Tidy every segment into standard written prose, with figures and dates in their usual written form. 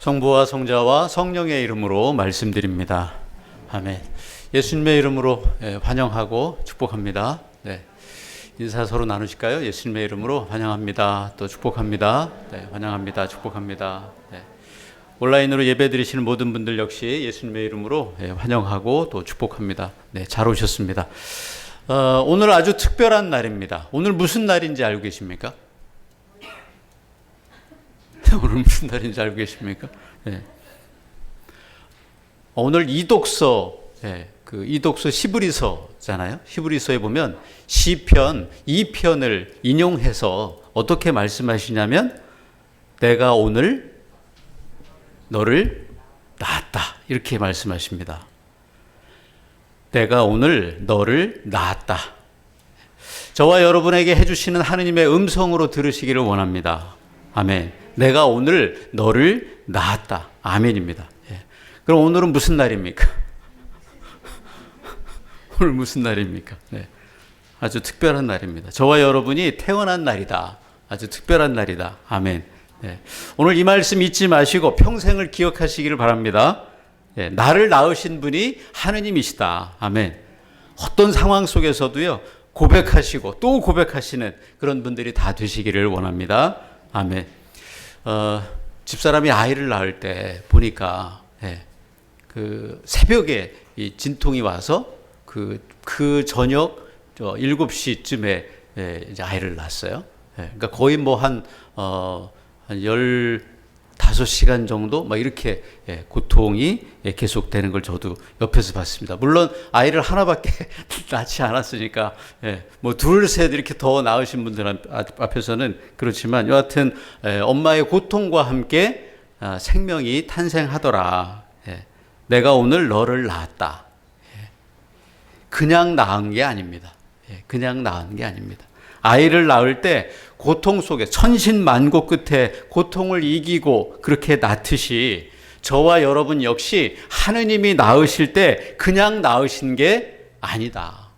성부와 성자와 성령의 이름으로 말씀드립니다. 아멘. 예수님의 이름으로 환영하고 축복합니다. 네. 인사 서로 나누실까요? 예수님의 이름으로 환영합니다. 또 축복합니다. 네, 환영합니다. 축복합니다. 네. 온라인으로 예배 드리시는 모든 분들 역시 예수님의 이름으로 환영하고 또 축복합니다. 네, 잘 오셨습니다. 오늘 아주 특별한 날입니다. 오늘 무슨 날인지 알고 계십니까? 오늘 무슨 날인지 알고 계십니까? 네. 오늘 이독서, 그 이독서 히브리서잖아요. 히브리서에 보면 시편 2편을 인용해서 어떻게 말씀하시냐면 내가 오늘 너를 낳았다 이렇게 말씀하십니다. 내가 오늘 너를 낳았다. 저와 여러분에게 해주시는 하느님의 음성으로 들으시기를 원합니다. 아멘. 내가 오늘 너를 낳았다. 아멘입니다. 그럼 오늘은 무슨 날입니까? 오늘 무슨 날입니까? 네. 아주 특별한 날입니다. 저와 여러분이 태어난 날이다. 아주 특별한 날이다. 아멘. 네. 오늘 이 말씀 잊지 마시고 평생을 기억하시기를 바랍니다. 네. 나를 낳으신 분이 하느님이시다. 아멘. 어떤 상황 속에서도요, 고백하시고 또 고백하시는 그런 분들이 다 되시기를 원합니다. 아멘. 집사람이 아이를 낳을 때 보니까, 그 새벽에 이 진통이 와서 그 저녁 7시쯤에 이제 아이를 낳았어요. 그러니까 거의 뭐 한 15시간 정도 막 이렇게 고통이 계속되는 걸 저도 옆에서 봤습니다. 물론 아이를 하나밖에 낳지 않았으니까 뭐 둘, 셋 이렇게 더 낳으신 분들 앞에서는 그렇지만 여하튼 엄마의 고통과 함께 생명이 탄생하더라. 내가 오늘 너를 낳았다. 그냥 낳은 게 아닙니다. 그냥 낳은 게 아닙니다. 아이를 낳을 때 고통 속에 천신만고 끝에 고통을 이기고 그렇게 낳듯이 저와 여러분 역시 하느님이 낳으실 때 그냥 낳으신 게 아니다.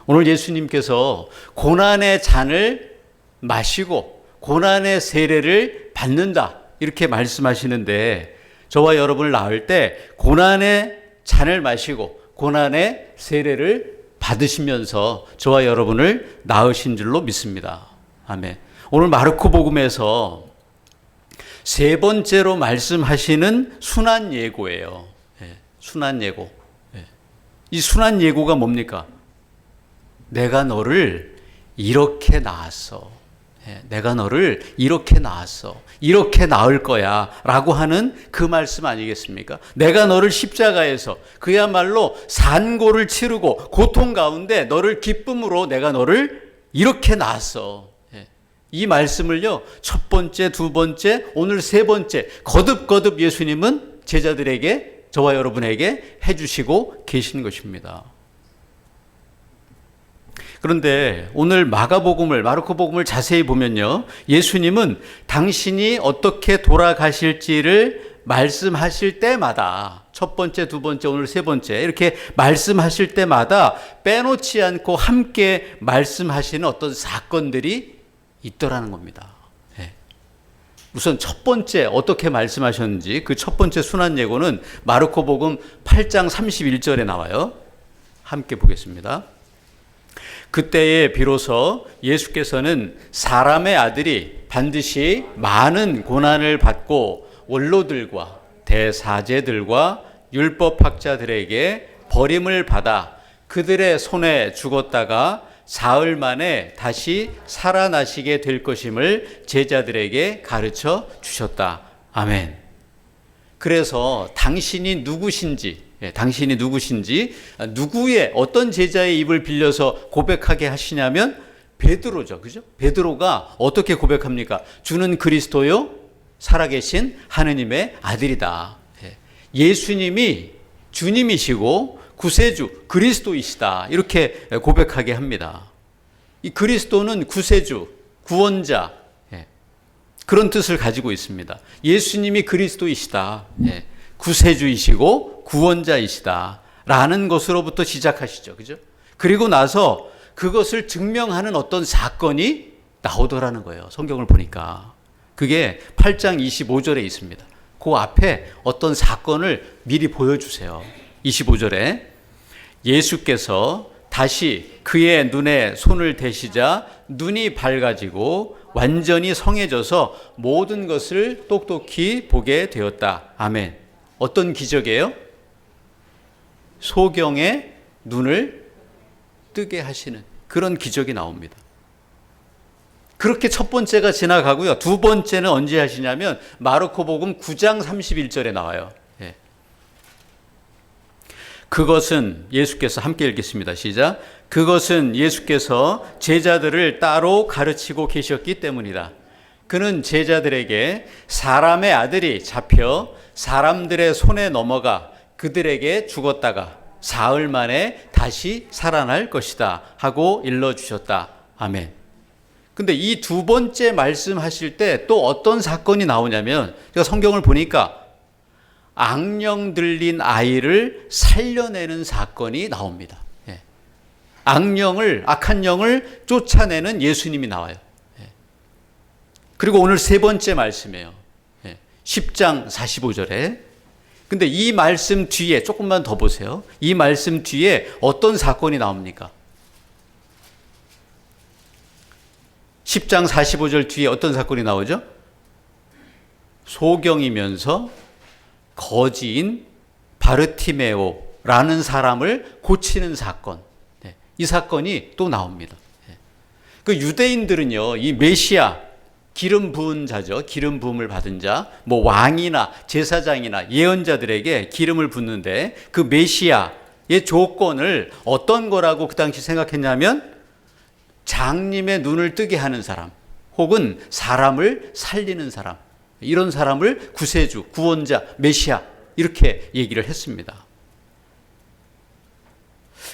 오늘 예수님께서 고난의 잔을 마시고 고난의 세례를 받는다 이렇게 말씀하시는데 저와 여러분을 낳을 때 고난의 잔을 마시고 고난의 세례를 받으시면서 저와 여러분을 낳으신 줄로 믿습니다. 아멘. 오늘 마르코 복음에서 세 번째로 말씀하시는 순환 예고예요. 순환 예고. 이 순환 예고가 뭡니까? 내가 너를 이렇게 낳았어. 내가 너를 이렇게 낳았어. 이렇게 낳을 거야. 라고 하는 그 말씀 아니겠습니까? 내가 너를 십자가에서 그야말로 산고를 치르고 고통 가운데 너를 기쁨으로 내가 너를 이렇게 낳았어. 이 말씀을요, 첫 번째, 두 번째, 오늘 세 번째, 거듭거듭 예수님은 제자들에게, 저와 여러분에게 해주시고 계신 것입니다. 그런데 오늘 마르코 복음을 자세히 보면요, 예수님은 당신이 어떻게 돌아가실지를 말씀하실 때마다 첫 번째, 두 번째, 오늘 세 번째 이렇게 말씀하실 때마다 빼놓지 않고 함께 말씀하시는 어떤 사건들이 있더라는 겁니다. 우선 첫 번째 어떻게 말씀하셨는지 그 첫 번째 순환 예고는 마르코 복음 8장 31절에 나와요. 함께 보겠습니다. 그때에 비로소 예수께서는 사람의 아들이 반드시 많은 고난을 받고 원로들과 대사제들과 율법학자들에게 버림을 받아 그들의 손에 죽었다가 사흘 만에 다시 살아나시게 될 것임을 제자들에게 가르쳐 주셨다. 아멘. 그래서 당신이 누구신지 누구의 어떤 제자의 입을 빌려서 고백하게 하시냐면 베드로죠. 그죠? 베드로가 어떻게 고백합니까? 주는 그리스도요 살아계신 하느님의 아들이다. 예수님이 주님이시고 구세주 그리스도이시다. 이렇게 고백하게 합니다. 이 그리스도는 구세주, 구원자 그런 뜻을 가지고 있습니다. 예수님이 그리스도이시다. 구세주이시고 구원자이시다 라는 것으로부터 시작하시죠. 그죠? 그리고 나서 그것을 증명하는 어떤 사건이 나오더라는 거예요. 성경을 보니까. 그게 8장 25절에 있습니다. 그 앞에 어떤 사건을 미리 보여주세요. 25절에 예수께서 다시 그의 눈에 손을 대시자 눈이 밝아지고 완전히 성해져서 모든 것을 똑똑히 보게 되었다. 아멘. 어떤 기적이에요? 소경의 눈을 뜨게 하시는 그런 기적이 나옵니다. 그렇게 첫 번째가 지나가고요. 두 번째는 언제 하시냐면 마르코복음 9장 31절에 나와요. 예. 그것은 예수께서 함께 읽겠습니다. 시작. 그것은 예수께서 제자들을 따로 가르치고 계셨기 때문이다. 그는 제자들에게 사람의 아들이 잡혀 사람들의 손에 넘어가 그들에게 죽었다가 사흘 만에 다시 살아날 것이다 하고 일러주셨다. 아멘. 근데 이 두 번째 말씀하실 때 또 어떤 사건이 나오냐면 제가 성경을 보니까 악령 들린 아이를 살려내는 사건이 나옵니다. 예. 악한 영을 쫓아내는 예수님이 나와요. 예. 그리고 오늘 세 번째 말씀이에요. 예. 10장 45절에. 근데 이 말씀 뒤에 조금만 더 보세요. 이 말씀 뒤에 어떤 사건이 나옵니까? 10장 45절 뒤에 어떤 사건이 나오죠? 소경이면서 거지인 바르티메오라는 사람을 고치는 사건. 네, 이 사건이 또 나옵니다. 네. 그 유대인들은요, 이 메시아, 기름 부은 자죠. 기름 부음을 받은 자, 뭐 왕이나 제사장이나 예언자들에게 기름을 붓는데 그 메시아의 조건을 어떤 거라고 그 당시 생각했냐면 장님의 눈을 뜨게 하는 사람, 혹은 사람을 살리는 사람, 이런 사람을 구세주, 구원자, 메시아 이렇게 얘기를 했습니다.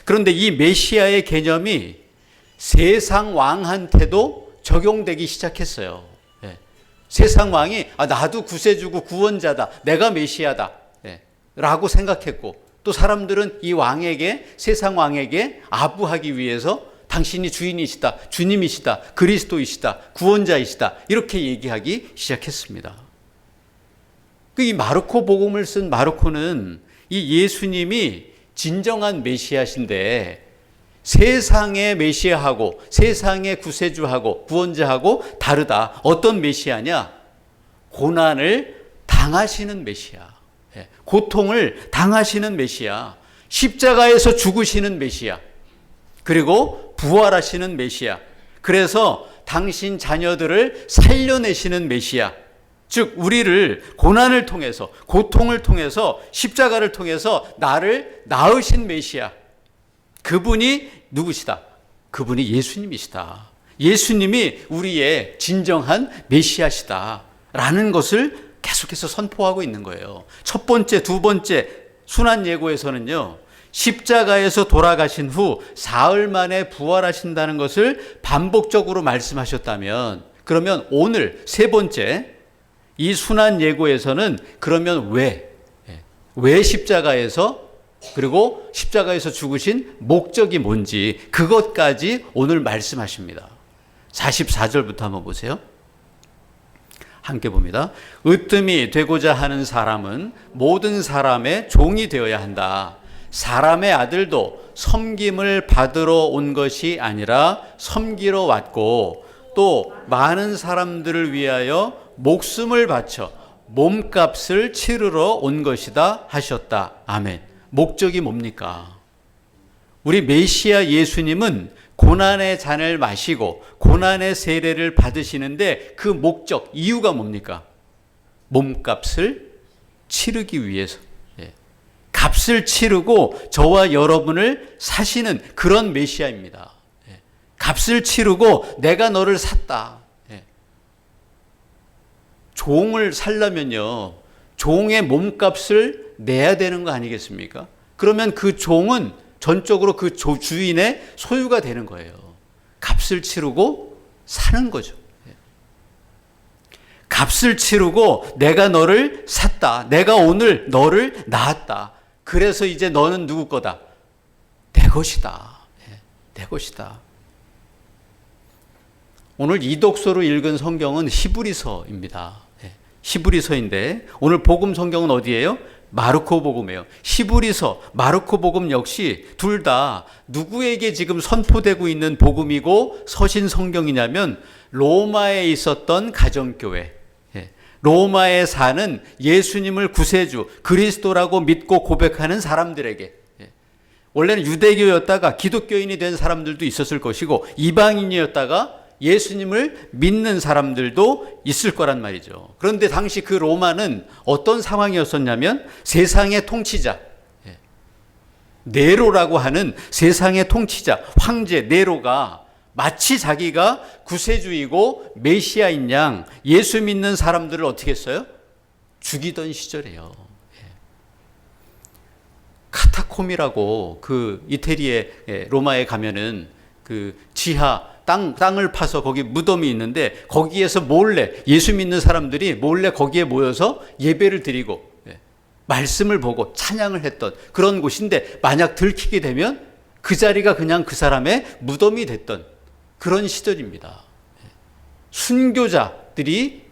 그런데 이 메시아의 개념이 세상 왕한테도 적용되기 시작했어요. 예. 세상 왕이 나도 구세주고 구원자다, 내가 메시아다 라고 생각했고, 또 사람들은 이 왕에게, 세상 왕에게 아부하기 위해서 당신이 주인이시다, 주님이시다, 그리스도이시다, 구원자이시다 이렇게 얘기하기 시작했습니다. 이 마르코 복음을 쓴 마르코는 이 예수님이 진정한 메시아신데 세상의 메시아하고 세상의 구세주하고 구원자하고 다르다. 어떤 메시아냐? 고난을 당하시는 메시아, 고통을 당하시는 메시아, 십자가에서 죽으시는 메시아, 그리고 부활하시는 메시아, 그래서 당신 자녀들을 살려내시는 메시아, 즉 우리를 고난을 통해서, 고통을 통해서, 십자가를 통해서 나를 낳으신 메시아, 그분이 누구시다? 그분이 예수님이시다. 예수님이 우리의 진정한 메시아시다 라는 것을 계속해서 선포하고 있는 거예요. 첫 번째, 두 번째 순환 예고에서는요, 십자가에서 돌아가신 후 사흘 만에 부활하신다는 것을 반복적으로 말씀하셨다면, 그러면 오늘 세 번째 이 순환 예고에서는 그러면 왜 십자가에서, 그리고 십자가에서 죽으신 목적이 뭔지 그것까지 오늘 말씀하십니다. 44절부터 한번 보세요. 함께 봅니다. 으뜸이 되고자 하는 사람은 모든 사람의 종이 되어야 한다. 사람의 아들도 섬김을 받으러 온 것이 아니라 섬기러 왔고 또 많은 사람들을 위하여 목숨을 바쳐 몸값을 치르러 온 것이다 하셨다. 아멘. 목적이 뭡니까? 우리 메시아 예수님은 고난의 잔을 마시고 고난의 세례를 받으시는데 그 목적, 이유가 뭡니까? 몸값을 치르기 위해서. 값을 치르고 저와 여러분을 사시는 그런 메시아입니다. 값을 치르고 내가 너를 샀다. 종을 살려면요, 종의 몸값을 내야 되는 거 아니겠습니까? 그러면 그 종은 전적으로 그 주인의 소유가 되는 거예요. 값을 치르고 사는 거죠. 값을 치르고 내가 너를 샀다. 내가 오늘 너를 낳았다. 그래서 이제 너는 누구 거다? 내 것이다. 내 것이다. 오늘 이독서로 읽은 성경은 히브리서입니다. 히브리서인데 오늘 복음 성경은 어디예요? 마르코 복음이에요. 히브리서, 마르코 복음 역시 둘 다 누구에게 지금 선포되고 있는 복음이고 서신 성경이냐면 로마에 있었던 가정교회, 로마에 사는 예수님을 구세주, 그리스도라고 믿고 고백하는 사람들에게, 원래는 유대교였다가 기독교인이 된 사람들도 있었을 것이고 이방인이었다가 예수님을 믿는 사람들도 있을 거란 말이죠. 그런데 당시 그 로마는 어떤 상황이었었냐면 세상의 통치자, 네로라고 하는 세상의 통치자, 황제 네로가 마치 자기가 구세주이고 메시아인 양 예수 믿는 사람들을 어떻게 했어요? 죽이던 시절이에요. 카타콤이라고 그 이태리의 로마에 가면은 그 지하 땅을 파서 거기 무덤이 있는데 거기에서 몰래 예수 믿는 사람들이 몰래 거기에 모여서 예배를 드리고 말씀을 보고 찬양을 했던 그런 곳인데 만약 들키게 되면 그 자리가 그냥 그 사람의 무덤이 됐던 그런 시절입니다. 순교자들이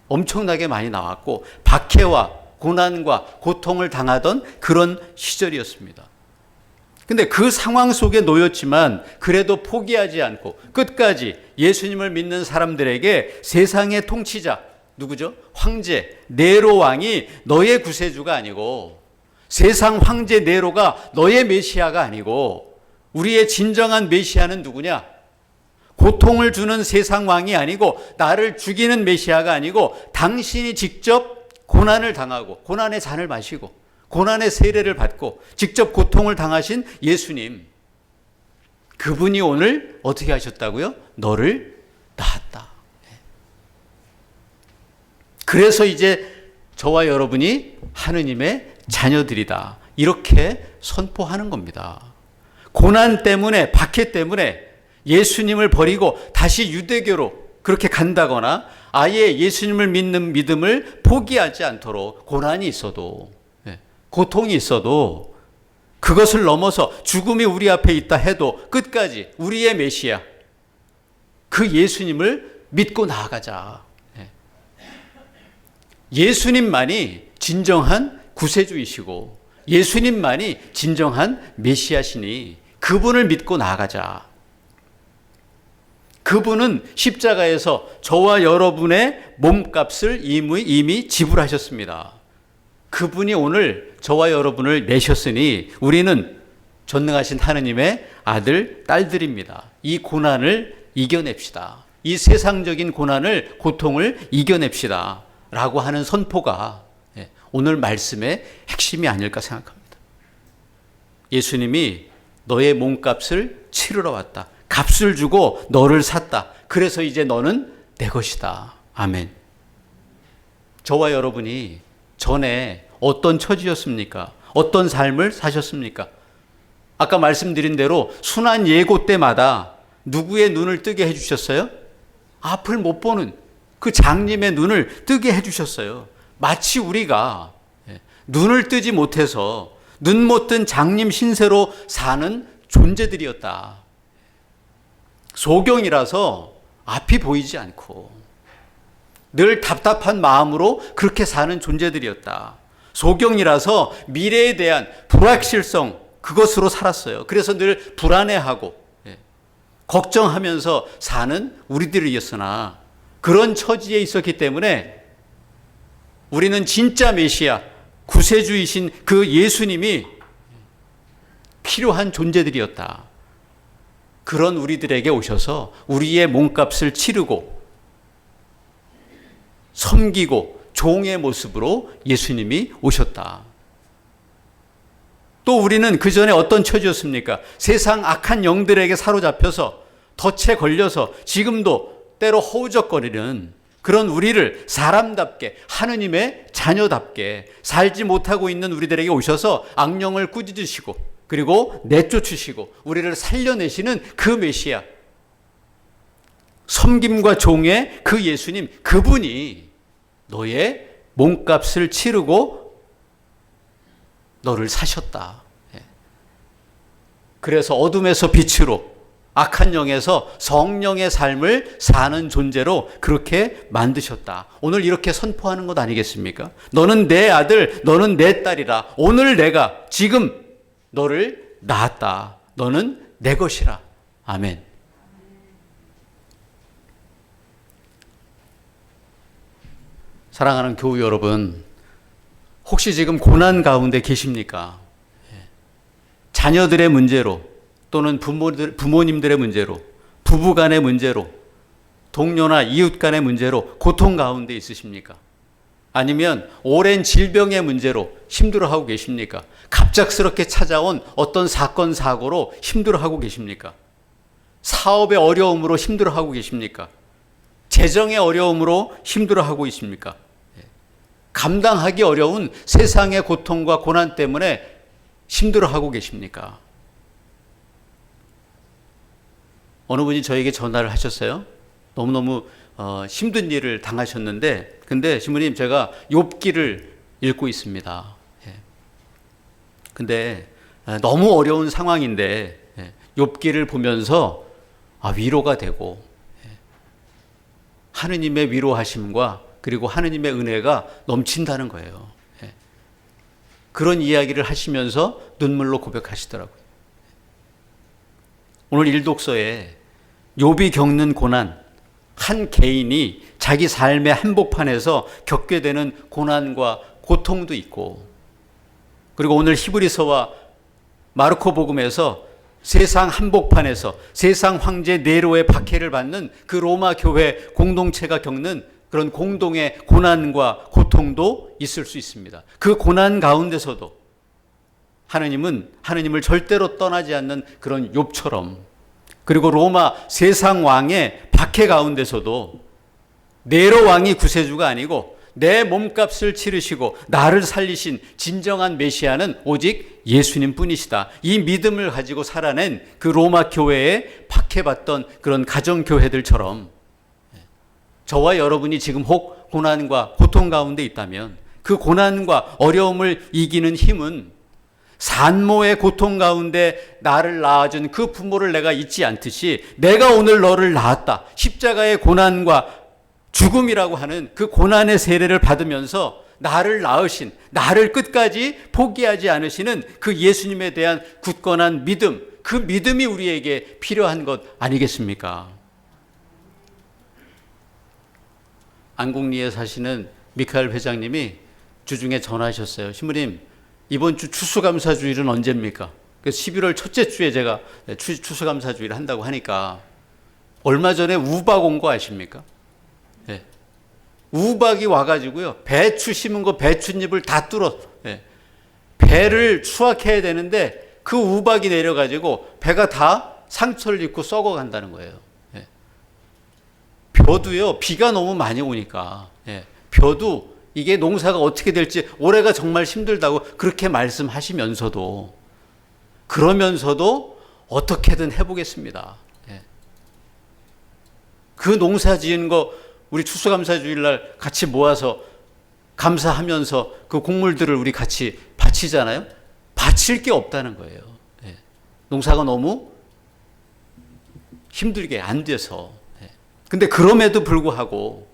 엄청나게 많이 나왔고 박해와 고난과 고통을 당하던 그런 시절이었습니다. 근데 그 상황 속에 놓였지만 그래도 포기하지 않고 끝까지 예수님을 믿는 사람들에게 세상의 통치자, 누구죠? 황제 네로 왕이 너의 구세주가 아니고 세상 황제 네로가 너의 메시아가 아니고 우리의 진정한 메시아는 누구냐? 고통을 주는 세상 왕이 아니고 나를 죽이는 메시아가 아니고 당신이 직접 고난을 당하고 고난의 잔을 마시고 고난의 세례를 받고 직접 고통을 당하신 예수님, 그분이 오늘 어떻게 하셨다고요? 너를 낳았다. 그래서 이제 저와 여러분이 하느님의 자녀들이다, 이렇게 선포하는 겁니다. 고난 때문에, 박해 때문에 예수님을 버리고 다시 유대교로 그렇게 간다거나 아예 예수님을 믿는 믿음을 포기하지 않도록 고난이 있어도, 고통이 있어도 그것을 넘어서 죽음이 우리 앞에 있다 해도 끝까지 우리의 메시아, 그 예수님을 믿고 나아가자. 예수님만이 진정한 구세주이시고 예수님만이 진정한 메시아시니 그분을 믿고 나아가자. 그분은 십자가에서 저와 여러분의 몸값을 이미 지불하셨습니다. 그분이 오늘 저와 여러분을 내셨으니 우리는 전능하신 하느님의 아들, 딸들입니다. 이 고난을 이겨냅시다. 이 세상적인 고난을, 고통을 이겨냅시다 라고 하는 선포가 오늘 말씀의 핵심이 아닐까 생각합니다. 예수님이 너의 몸값을 치르러 왔다. 값을 주고 너를 샀다. 그래서 이제 너는 내 것이다. 아멘. 저와 여러분이 전에 어떤 처지였습니까? 어떤 삶을 사셨습니까? 아까 말씀드린 대로 순환 예고 때마다 누구의 눈을 뜨게 해주셨어요? 앞을 못 보는 그 장님의 눈을 뜨게 해주셨어요. 마치 우리가 눈을 뜨지 못해서 눈 못 뜬 장님 신세로 사는 존재들이었다. 소경이라서 앞이 보이지 않고 늘 답답한 마음으로 그렇게 사는 존재들이었다. 소경이라서 미래에 대한 불확실성, 그것으로 살았어요. 그래서 늘 불안해하고 걱정하면서 사는 우리들이었으나 그런 처지에 있었기 때문에 우리는 진짜 메시아, 구세주이신 그 예수님이 필요한 존재들이었다. 그런 우리들에게 오셔서 우리의 몸값을 치르고 섬기고 종의 모습으로 예수님이 오셨다. 또 우리는 그 전에 어떤 처지였습니까? 세상 악한 영들에게 사로잡혀서 덫에 걸려서 지금도 때로 허우적거리는 그런 우리를 사람답게, 하느님의 자녀답게 살지 못하고 있는 우리들에게 오셔서 악령을 꾸짖으시고 그리고 내쫓으시고 우리를 살려내시는 그 메시아, 섬김과 종의 그 예수님, 그분이 너의 몸값을 치르고 너를 사셨다. 그래서 어둠에서 빛으로, 악한 영에서 성령의 삶을 사는 존재로 그렇게 만드셨다. 오늘 이렇게 선포하는 것 아니겠습니까? 너는 내 아들, 너는 내 딸이라. 오늘 내가 지금 너를 낳았다. 너는 내 것이라. 아멘. 사랑하는 교우 여러분, 혹시 지금 고난 가운데 계십니까? 자녀들의 문제로 또는 부모님들의 문제로, 부부간의 문제로, 동료나 이웃 간의 문제로 고통 가운데 있으십니까? 아니면 오랜 질병의 문제로 힘들어하고 계십니까? 갑작스럽게 찾아온 어떤 사건, 사고로 힘들어하고 계십니까? 사업의 어려움으로 힘들어하고 계십니까? 재정의 어려움으로 힘들어하고 있습니까? 감당하기 어려운 세상의 고통과 고난 때문에 힘들어하고 계십니까? 어느 분이 저에게 전화를 하셨어요. 너무너무 힘든 일을 당하셨는데, 근데 신부님, 제가 욥기를 읽고 있습니다. 근데 너무 어려운 상황인데 욥기를 보면서 위로가 되고, 하느님의 위로하심과 그리고 하느님의 은혜가 넘친다는 거예요. 그런 이야기를 하시면서 눈물로 고백하시더라고요. 오늘 일독서에 욥이 겪는 고난, 한 개인이 자기 삶의 한복판에서 겪게 되는 고난과 고통도 있고, 그리고 오늘 히브리서와 마르코 복음에서 세상 한복판에서 세상 황제 네로의 박해를 받는 그 로마 교회 공동체가 겪는 그런 공동의 고난과 고통도 있을 수 있습니다. 그 고난 가운데서도 하느님은 하느님을 절대로 떠나지 않는 그런 욥처럼, 그리고 로마 세상 왕의 박해 가운데서도 네로 왕이 구세주가 아니고 내 몸값을 치르시고 나를 살리신 진정한 메시아는 오직 예수님 뿐이시다. 이 믿음을 가지고 살아낸 그 로마 교회에 박해받던 그런 가정교회들처럼 저와 여러분이 지금 혹 고난과 고통 가운데 있다면 그 고난과 어려움을 이기는 힘은 산모의 고통 가운데 나를 낳아준 그 부모를 내가 잊지 않듯이 내가 오늘 너를 낳았다. 십자가의 고난과 죽음이라고 하는 그 고난의 세례를 받으면서 나를 낳으신, 나를 끝까지 포기하지 않으시는 그 예수님에 대한 굳건한 믿음, 그 믿음이 우리에게 필요한 것 아니겠습니까? 안국리에 사시는 미카엘 회장님이 주중에 전화하셨어요. 신부님, 이번 주 추수감사주일은 언제입니까? 그래서 11월 첫째 주에 제가 추수감사주일을 한다고 하니까 얼마 전에 우박 온 거 아십니까? 네. 우박이 와가지고요, 배추 심은 거 배춧잎을 다 뚫어, 네. 배를 수확해야 되는데 그 우박이 내려가지고 배가 다 상처를 입고 썩어간다는 거예요. 네. 벼도요, 비가 너무 많이 오니까, 네. 벼도 이게 농사가 어떻게 될지 올해가 정말 힘들다고 그렇게 말씀하시면서도, 그러면서도 어떻게든 해보겠습니다. 예. 그 농사 지은 거 우리 추수감사주일날 같이 모아서 감사하면서 그 곡물들을 우리 같이 바치잖아요. 바칠 게 없다는 거예요. 예. 농사가 너무 힘들게 안 돼서. 예. 근데 그럼에도 불구하고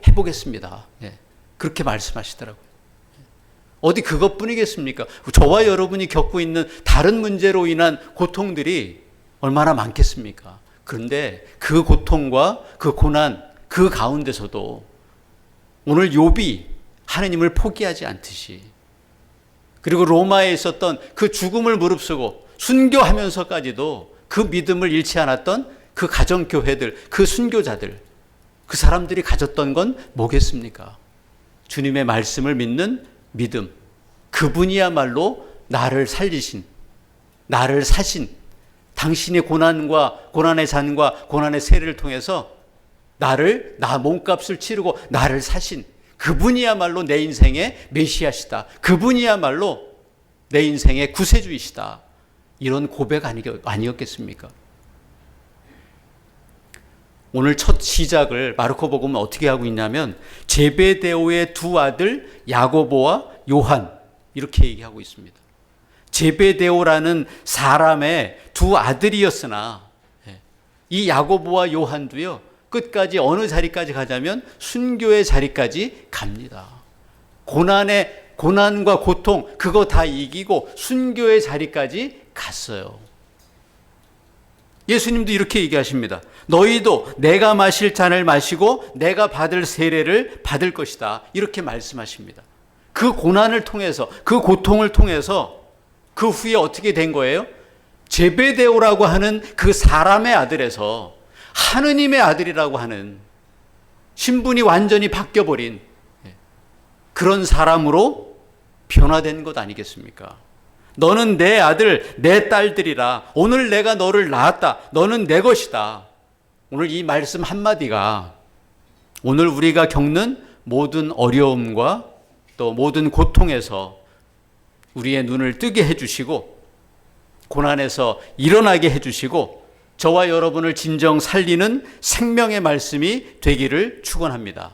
해보겠습니다. 예. 그렇게 말씀하시더라고요. 어디 그것뿐이겠습니까? 저와 여러분이 겪고 있는 다른 문제로 인한 고통들이 얼마나 많겠습니까? 그런데 그 고통과 그 고난, 그 가운데서도 오늘 욥이 하느님을 포기하지 않듯이, 그리고 로마에 있었던 그 죽음을 무릅쓰고 순교하면서까지도 그 믿음을 잃지 않았던 그 가정교회들, 그 순교자들, 그 사람들이 가졌던 건 뭐겠습니까? 주님의 말씀을 믿는 믿음. 그분이야말로 나를 살리신, 나를 사신, 당신의 고난의 잔과 고난의 세례를 통해서 나 몸값을 치르고 나를 사신 그분이야말로 내 인생의 메시아시다. 그분이야말로 내 인생의 구세주이시다. 이런 고백 아니었겠습니까? 오늘 첫 시작을 마르코 복음은 어떻게 하고 있냐면 제베데오의 두 아들 야고보와 요한, 이렇게 얘기하고 있습니다. 제베데오라는 사람의 두 아들이었으나 이 야고보와 요한도요, 끝까지 어느 자리까지 가자면 순교의 자리까지 갑니다. 고난과 고통 그거 다 이기고 순교의 자리까지 갔어요. 예수님도 이렇게 얘기하십니다. 너희도 내가 마실 잔을 마시고 내가 받을 세례를 받을 것이다. 이렇게 말씀하십니다. 그 고난을 통해서, 그 고통을 통해서 그 후에 어떻게 된 거예요? 제베데오라고 하는 그 사람의 아들에서 하느님의 아들이라고 하는 신분이 완전히 바뀌어버린 그런 사람으로 변화된 것 아니겠습니까? 너는 내 아들, 내 딸들이라. 오늘 내가 너를 낳았다. 너는 내 것이다. 오늘 이 말씀 한마디가 오늘 우리가 겪는 모든 어려움과 또 모든 고통에서 우리의 눈을 뜨게 해주시고 고난에서 일어나게 해주시고 저와 여러분을 진정 살리는 생명의 말씀이 되기를 축원합니다.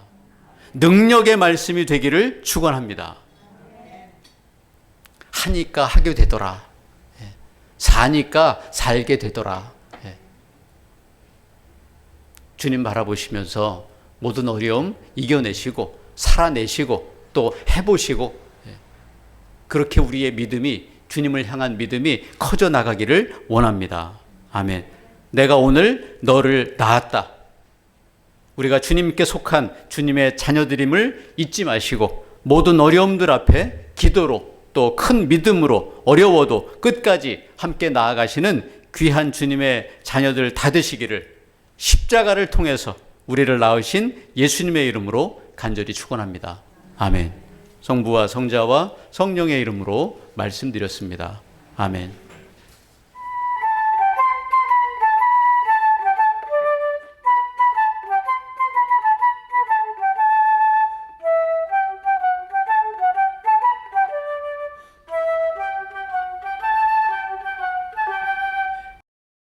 능력의 말씀이 되기를 축원합니다. 하니까 하게 되더라. 사니까 살게 되더라. 주님 바라보시면서 모든 어려움 이겨내시고 살아내시고 또 해보시고 그렇게 우리의 믿음이 주님을 향한 믿음이 커져 나가기를 원합니다. 아멘. 내가 오늘 너를 낳았다. 우리가 주님께 속한 주님의 자녀들임을 잊지 마시고 모든 어려움들 앞에 기도로 또 큰 믿음으로 어려워도 끝까지 함께 나아가시는 귀한 주님의 자녀들 다 되시기를 십자가를 통해서 우리를 낳으신 예수님의 이름으로 간절히 축원합니다. 아멘. 성부와 성자와 성령의 이름으로 말씀드렸습니다. 아멘.